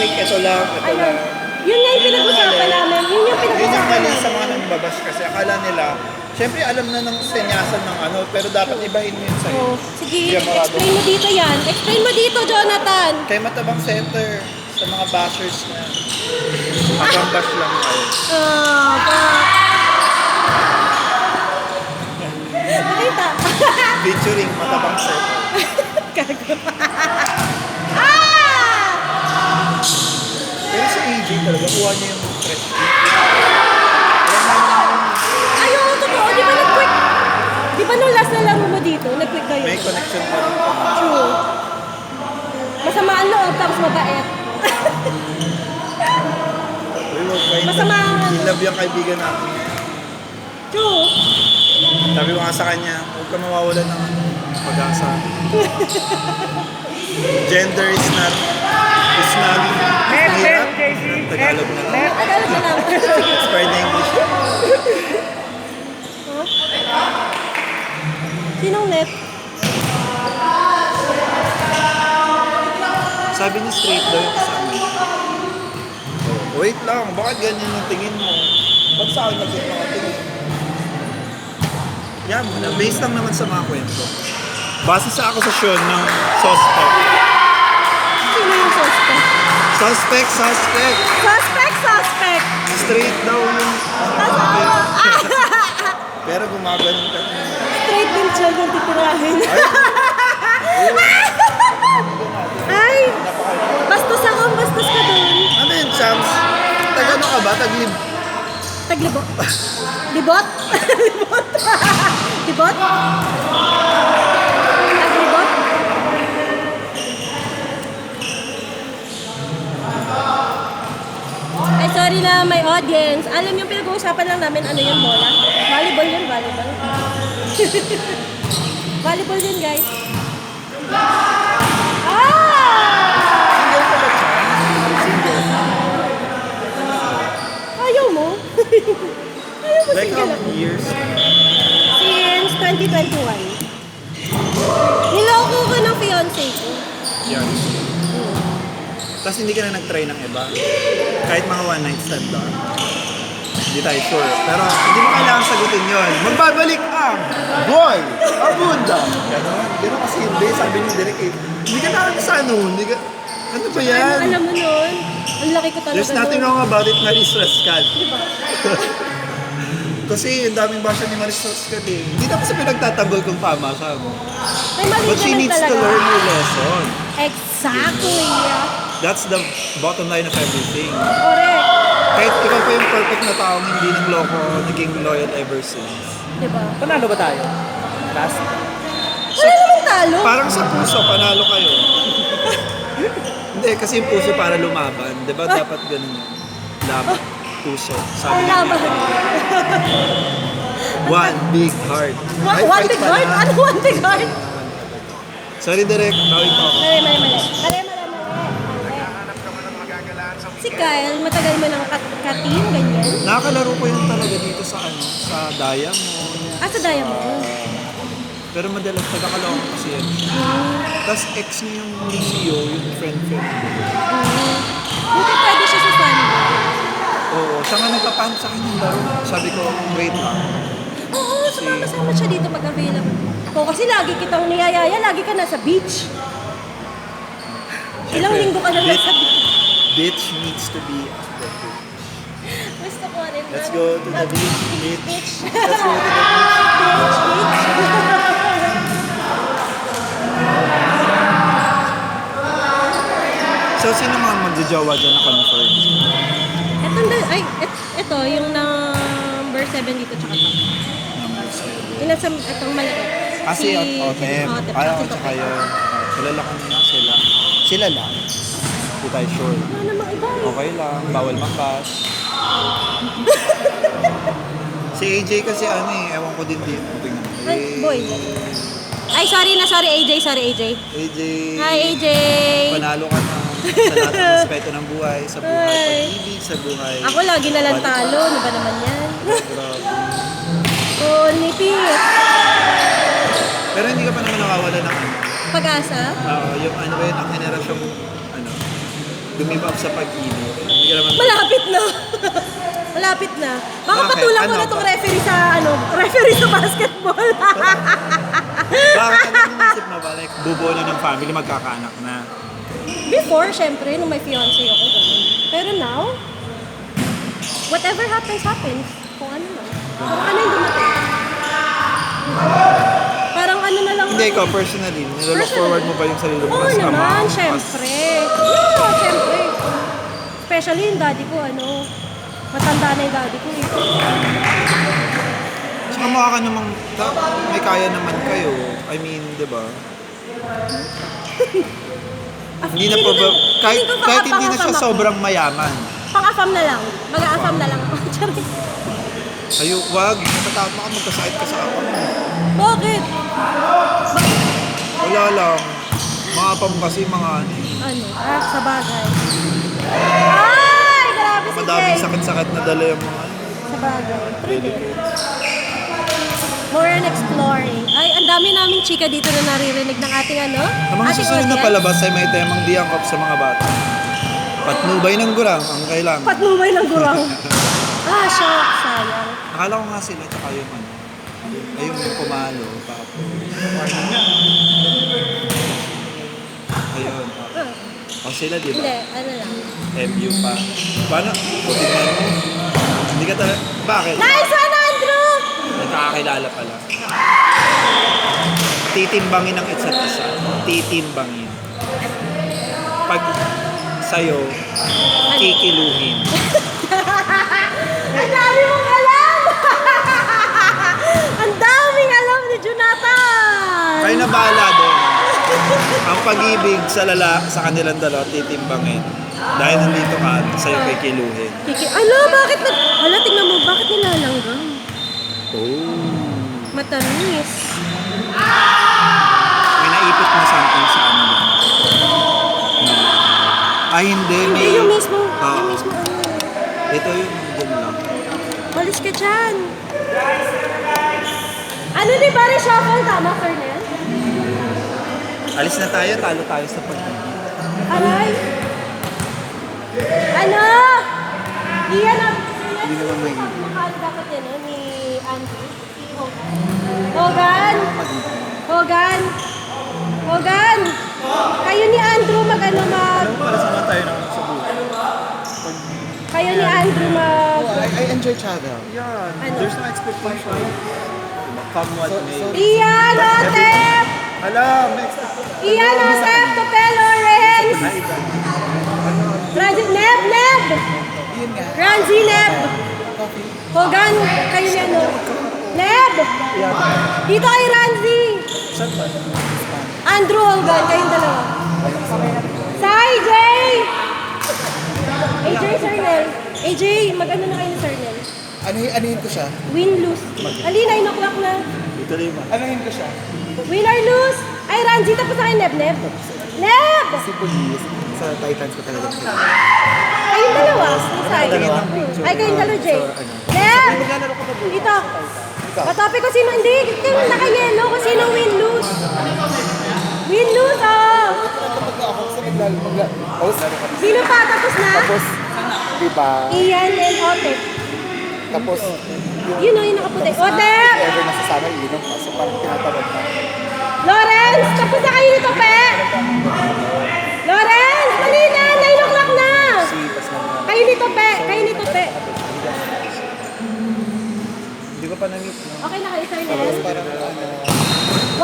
like, ito lang. Yun nga yung pinag-usapan namin. Yun yung Yun yung pinag-usapan mali sa namin. mga nambabash kasi akala nila, syempre alam na ng senyasan ng ano, pero dapat ibahin mo yun sa'yo. Oh, sige, Hindi ako marado. explain mo dito yan. Explain mo dito, Jonathan. Kay Matabang Center, sa mga bashers na, habang bash lang kayo. Nakita. Featuring Matabang Center. Pero si AJ talaga, kuha niya yung fresh. Ay, oo, totoo. Di ba nag-quick? Di ba nung last na laro mo dito, nag-quick kayo? May connection pa rin. True. Masama ang loob, tapos mabait. Masama ang I love yung kaibigan natin. True. Sabi ko nga sa kanya, huwag ka mawawalan ng pag-asa. Gender is not hirap. Tagalog na lang. Tagalog na lang. Expired na English. Sinong net? Sabi niya straight daw yung kasama niya. Wait lang, bakit ganyan yung tingin mo? Ba't sa akin nag-get mga tingin? Yan mo na, based lang naman sa mga kwento. Base sa akusasyon ng suspect. Sino yung suspect? Suspect! Suspect! Straight daw yung pero gumaganon ka. Straight din siya kung titirahin. Ay! Bastos ka dun. Ano yun, Chams? Tagano ka ba? Taglib? Taglibot. Libot? Libot? Libot? Taglibot? Ay, sorry na may audience. Alam yung pinag-uusapan lang namin, ano yun, bola? Volleyball yun, volleyball. Volleyball yun, guys. Single ka ba, Chams? Single. Ayaw mo? Ayaw mo Like how single ako. many years? Since 2021. Niloko ko ng fiancé ko. Yan. Tapos hindi ka na nag-try ng iba. Kahit mga one night stand lang. Hindi tayo sure. Pero hindi mo kailangan sagutin yon. Magbabalik ang boy! Abunda! Gano'n kasi hindi. Sabi ni Derek eh. Hindi ka nakakita sa ano. Hindi ka... Ano ba yan? Alam mo nun, ang laki ko talaga. There's nothing nun. wrong about it, Maris Rascal. Diba? Kasi yung daming basya ni Maris Rascal eh. Hindi naman sa pinagtatanggol kung tama siya. May mali But she naman needs to talaga. learn her lesson. Exactly. That's the bottom line of everything. Correct. Kahit ikaw pa yung perfect na taong hindi nagloko, naging loyal ever since. Diba? Panalo ba tayo? Last? Wala namang talo. Parang sa puso, panalo kayo. Hindi, kasi yung puso para lumaban. Diba dapat ganun yun? Laban. Puso. Sabi Ang niya. laban. One big heart. Ay, One fight big pala. heart? Ano one big heart? Sorry, Derek. Bawin ko ako. Mali. Si Kyle, matagal mo ng ka-team, ganyan? Nakakalaro ko yan talaga dito sa ano, sa Diamond. Sa Diamond. Pero madalas taga-Caloocan kasi yan. Tapos ex niya yung CEO, yung friend. Buti pwede siya sa Sunday. Oo, siya nga nagpapahan sa akin yung laro. Sabi ko, wait lang. Oo, sumama siya dito pag available. Oo, kasi lagi kitang niyayaya, lagi ka nasa beach. Ilang linggo ka na nasa beach. Beach needs to be at the beach. Gusto ko rin. Let's go to the beach. Beach. Let's go to the beach. So, sino mga magjajawa dyan na confirm? Ito, yung number 7 dito, tsaka to. Number 7. Yung nasa, itong maliit. Kasi Otep. Otep. Ayaw ko Kasi tsaka to. yun. Kilala ko na sila. Sila lang. Hindi tayo sure. Wala namang iba eh. Okay lang. Bawal mag-bash. Si AJ kasi ano eh. Ewan ko din dito. Tingnan mo. Ay, boy. Ay, sorry AJ. AJ. Hi, AJ. Panalo ka na sa lahat ng respeto ng buhay, sa buhay, Ay. pag-ibig, sa buhay. Ako lagi na lang talo. Ano ba naman yan? Grabe. Oh, nipit. Pero hindi ka pa naman nakawala ng ano. Pag-asa? Yung ano yun, ang henerasyong ano, lumibab sa pag-init. Hindi ka naman... Malapit na. Malapit na. Baka Bakit? patulang ko Ano na itong ba? referee sa basketball. Bakit ano naisip mo ba? Like, bubuo na ng family, magkakaanak na. Before, syempre, nung may fiancé ako, ganun. Pero now, whatever happens, happens. Kung ano lang. Kung ano yung dumating. Parang ano na lang. Hindi, ikaw personally, nilolook forward mo ba yung sarili mo Oo as ama? naman, As- syempre. Yeah, syempre. Especially yung daddy ko, matanda na yung daddy ko eh. Tsaka mukha ka namang, may kaya naman kayo. I mean, di ba? Hindi na pa ba, kahit hindi na siya sobrang mayaman. Pang-afam na lang. Mag-a-afam na lang ako. Charing. Ayo, wag, natatakot ka magkasakit ka sa ako. Bakit? Wala lang. Mga pam kasi mga Sa bagay. Ay, grabe si madaming Jay. sakit-sakit na dala yung mga Sa bagay. True din. More on exploring. Ay, ang dami naming chika dito na naririnig ng ating Ang mga ating susunod na audience. palabas ay may temang di angkop sa mga bata. Patnubay ng gurang ang kailangan. Patnumay ng gurang. Shock. Sayang. Akala ko nga sila, tsaka yung ayun yung pumalo, tapos, ayun. O sila, di Hindi, ba? lang. MU pa. Paano? Tingnan mo. Hindi ka talaga, bakit? Nice one, Andrew! Nagkakakilala pala. Titimbangin ang isa't isa. Titimbangin. Pag sa'yo, kikiluhin. Ang dami mong alam! Ang daming alam ni Jonathan! Kayo na bahala doon. Ang pag-ibig sa kanilang dalawa, titimbangin. Dahil nandito ka, sa'yo kikiluhin. Bakit tingnan mo, bakit nilalanggam? Oh. Matamis. May naipit na something sa ano lang. No. Ay, hindi. Hindi, May... yung mismo. Oo. Yung mismo. Ito yung dun lang. Balis ka dyan. Ano di ba reshuffle? Tama, Fernel? Alis na tayo, talo tayo sa pag-ibig. Aray. Ano? Iyan ang... Hindi naman may ibig. Mahal dapat yan, ni Andrew. Si Hogan. Hogan! Hogan! Hogan! Kayo ni Andrew Palasama tayo naman sa buhay. Kayo ni Andrew I enjoy Chaga. Yeah. Ano? There's no expectation. Come what may. Iyan, Otep! Alam, may expectation. Iyan, Otep! Tope, Lawrence! Neb! Ranzi, Neb! Hogan, kayo ni ano? Neb! Dito kay Ranzi! Andrew, Hogan, kayong dalawa. Sai, Jay! AJ, Sernel. AJ, mag-ano na kayo ni Sernel? Anuhin ko siya? Win, lose. Ali, 9 o'clock na. Ito na yung Anuhin ko siya? Win or lose? Ay, Ranzi, tapos na kayo, Neb. Neb! Si Police, sa Titans ko talaga. Kayong dalawa. Sai. Ay, kayong dalawa, Jay. Neb! Dito. Matopic ko sino, hindi. Yung naka-yellow kung sino win, lose. Win, lose, oh. Ako kasi naglalaro. Sino pa? Tapos na? Tapos, di ba? Ian and Otep. Tapos, Yun o, yung nakaputi. Otep! ever nasasama iinom pa. So parang tinatabad na. Lawrence! Tapos na kayo nito, pe! Lawrence! Dali na! 9 o'clock na! Kayo nito, pe! Kayo nito, pe! Hindi ko pa na-meet. No? Okay na kayo, Sernel? Parang 1, 2, 1, 2!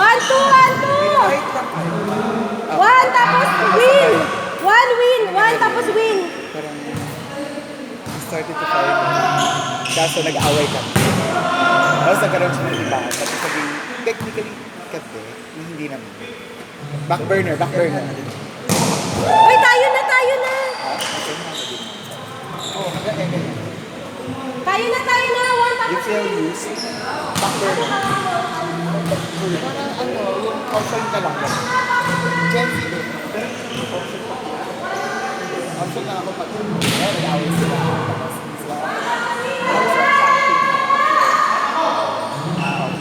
1 tapos win! 1 win! 1 tapos win! parang started to fight. Kaso nag-away kami. Tapos nagkaroon siya ng iba. Tapos sabihin, technically, kasi, hindi naman. Back burner. Uy, tayo na! Oh, ganyan. Tayo na! 1 tapos You feel loose, back burner. Parang yung option ka lang. Gen Z, option na ako pag nag-away sila.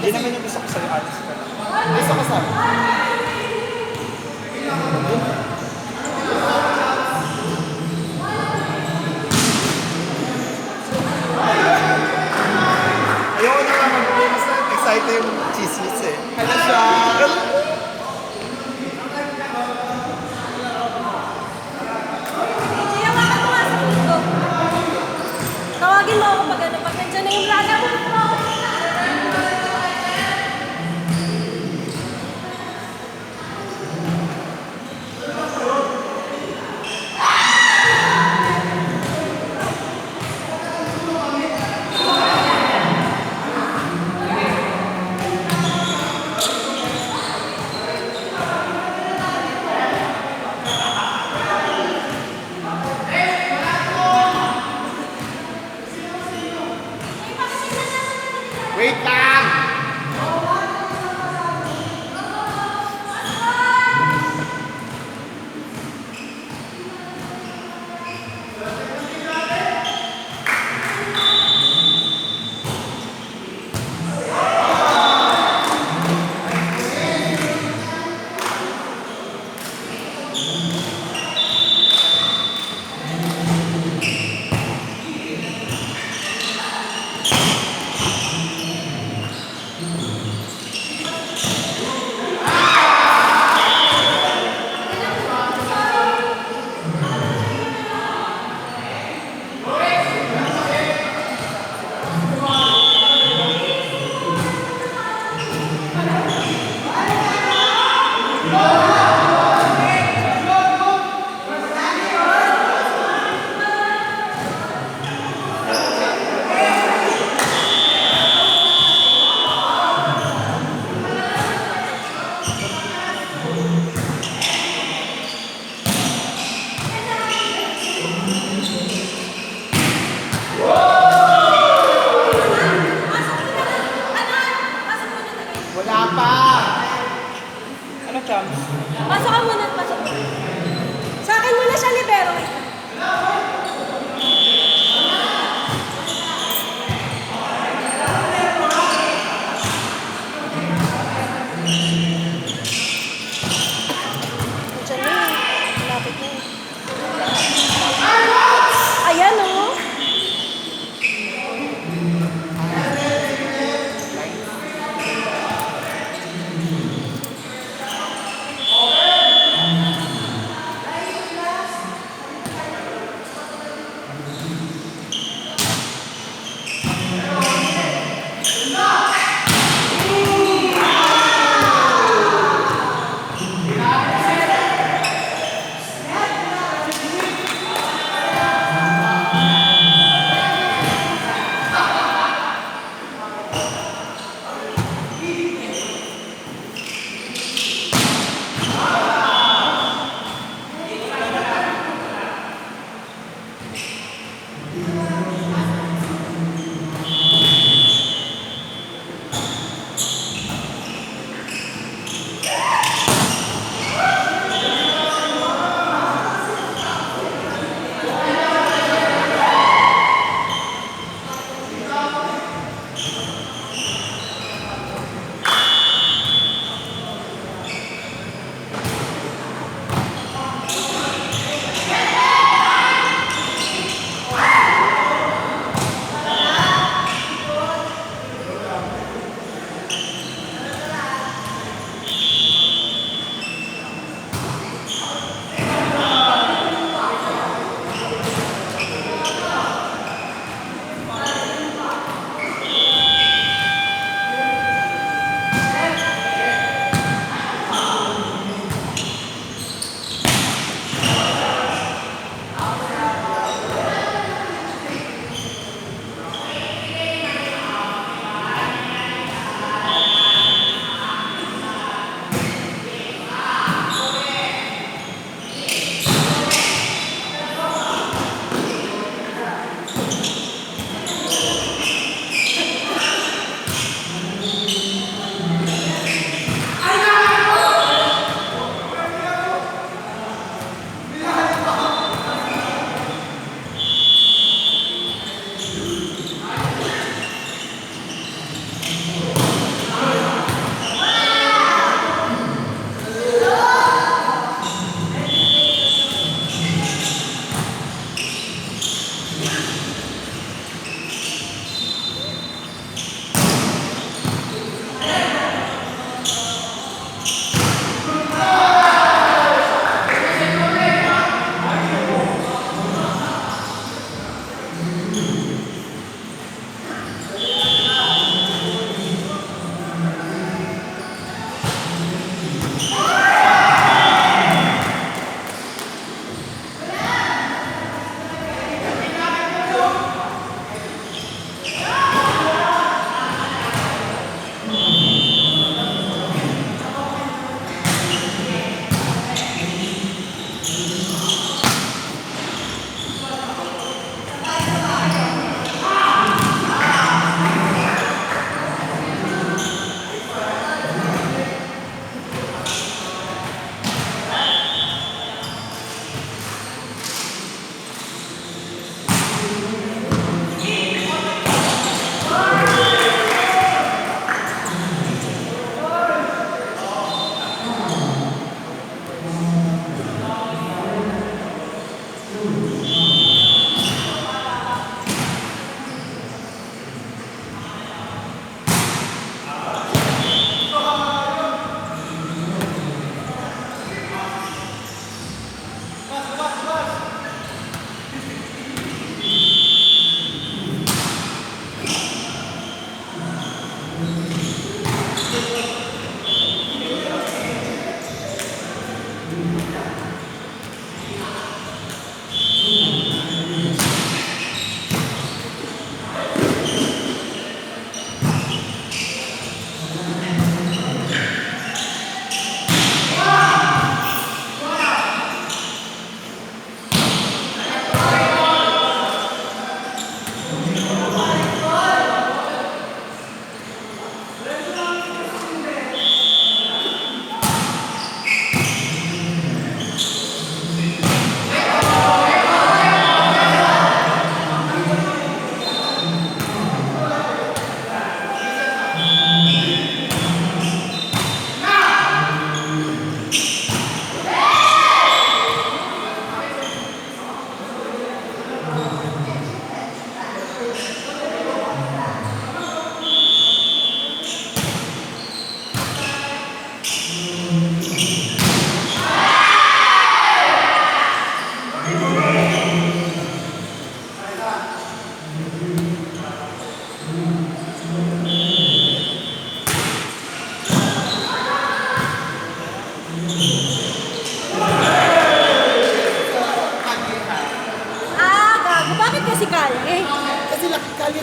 Hindi naman yung gusto ko sa'yo, honest ka lang. Gusto ko sa makita yung chismis eh. Ano siya? Kaya makatumasok dito. Tawagin mo ako pag ano, pag nandiyan na yung runner mo.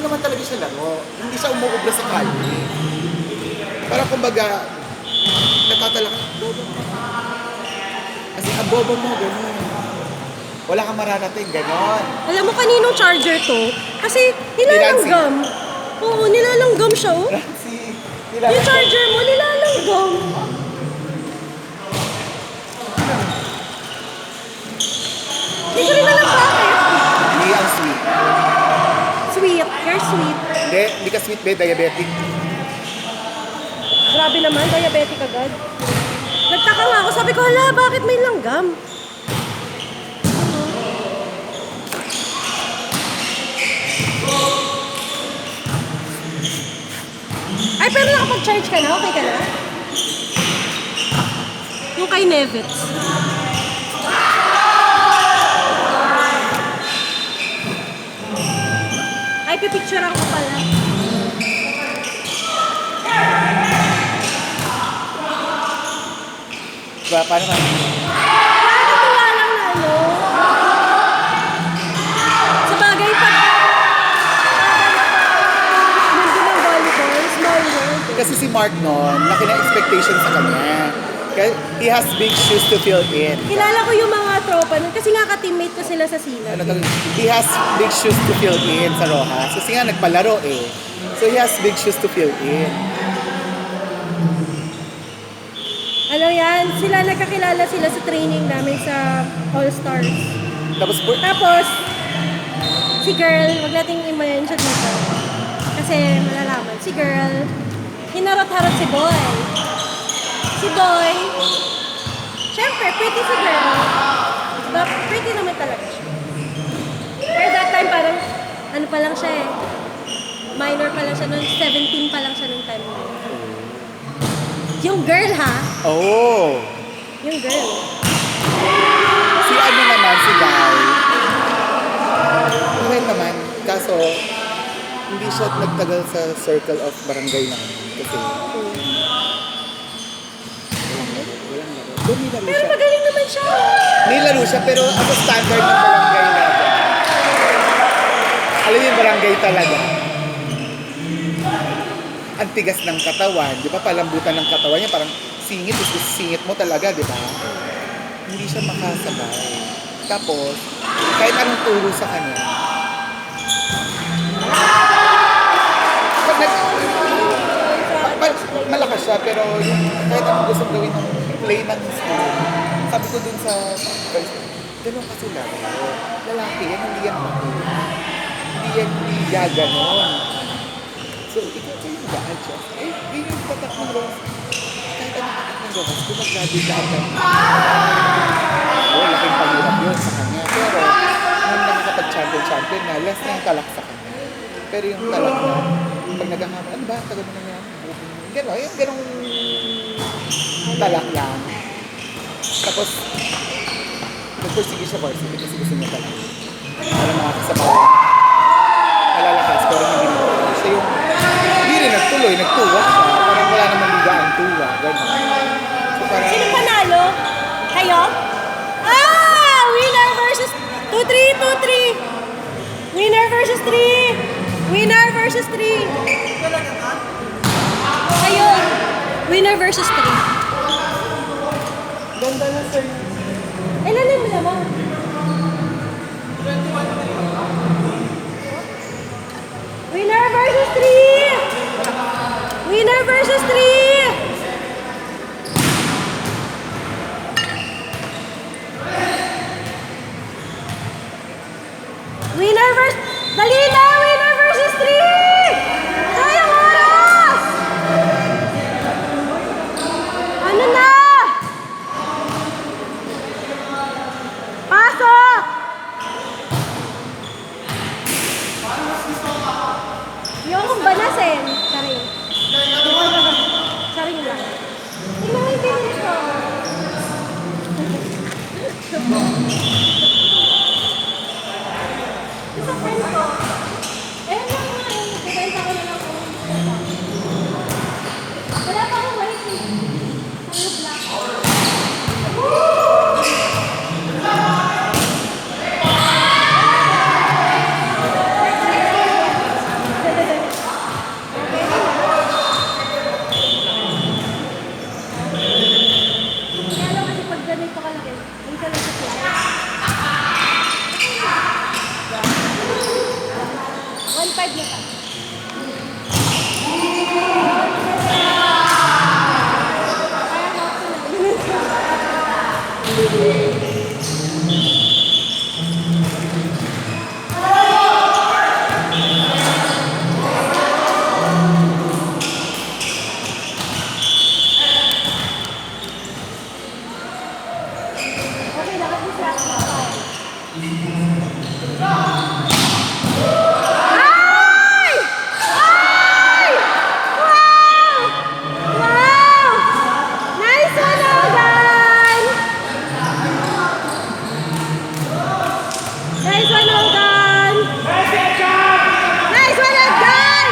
naman talaga siya laro. Hindi siya umuubra sa kalye. Parang kumbaga, natatala ka, bobo mo. Kasi ang bobo mo, gano'n. Wala kang mararating, gano'n. Alam mo kaninong charger to? Kasi nilalanggam. Oo, nilalanggam siya oh. Si, Yung charger mo, nilalanggam. Hindi ko rin alam bakit. Hindi ang sweet. Sweet. You're sweet. Hindi ka sweet, be, diabetic. Grabe naman, diabetic agad. Nagtaka nga ako, sabi ko, hala, bakit may langgam? Ay, pero nakapag-charge ka na? Okay ka na? Yung kay Nevitz. Ay, pipicturean ko pala. Paano ka? Nakakatuwa lang na ano. Sa bagay, pag mundo ng volleyball, small world. Kasi si Mark noon, laki na expectation sa kanya. Kaya he has big shoes to fill in. Kilala ko yung mga tropa nun kasi nga ka-teammate ko sila sa Sila. Ano to? He has big shoes to fill in sa Rojas. Kasi nga nagpalaro eh. So he has big shoes to fill in. Ano yan, sila nagkakilala sila sa training namin sa All-Stars. Tapos, si girl, wag nating i-mention dito. Kasi malalaman, si girl, hinarot-harot si boy. Si boy, syempre, pretty si girl. But pretty naman talaga siya. Pero that time parang, ano pa lang siya eh. Minor pa lang siya noon, 17 pa lang siya noong time. Yung girl ha? Oh! Yung girl. Si ano naman, si Guy. Okay naman. Kaso, hindi siya nagtagal sa circle of barangay namin. Kasi, walang laro. Doon nilaro Pero siya. magaling naman siya. Nilaro siya, pero ako standard ng barangay natin. Alam mo yung barangay talaga. Ang tigas ng katawan, di ba? Palambutan ng katawan niya, parang singit, singit mo talaga, di ba? Hindi siya makasabay. Tapos, kahit anong turo sa kanya, malakas siya, pero yung, kahit anong gusto gawin ng play ng school, sabi ko dun sa first, ganun kasi laro. Lalaki yan, hindi yan makula. Hindi yan ganon. So, ikaw kayo mag-a-adjust. Eh, yun yung tatak ng Rose. Kahit anong tatak ng Rose, kung mag-graduate lahat ng... laking pahirap yun sa kanya. Pero, nung nakakapag-champion na, less na yung talak sa kanya. Pero yung talak na, pag nagkakama, ano ba? Tagal mo na yan. Gano'n, yung gano'ng talak lang. Tapos, nagpursige siya varsity kasi gusto niya talak. Para makakasabay. Malalakas, pero hindi mo. So yung, hindi rin nagtuloy, nagtuwa siya. Parang wala naman liga ang tuwa. Gano'n. So parang, Sino panalo? Kayo? Ah! Winner versus 2-3, 2-3. Winner versus 3. Winner versus 3. Ayun. Winner versus 3. ganda na sa'yo. Ilan mo naman? Winner versus 3! Winner versus 3! Winner versus... Dali na! Winner versus 3! Sayang oras! Ano na? Pasok! Yung banasin. Saring. Saring lang. Tingnan mo yung bilis ko. Isa friend ko. Ayun lang nga eh. Bibenta ko na lang kung wala pa akong white eh. Puro black. 5 na pa. Okay, nakapisa. Ay! Ay! Wow! Wow! Nice one, Logan! Nice one, Logan! Nice one, Logan!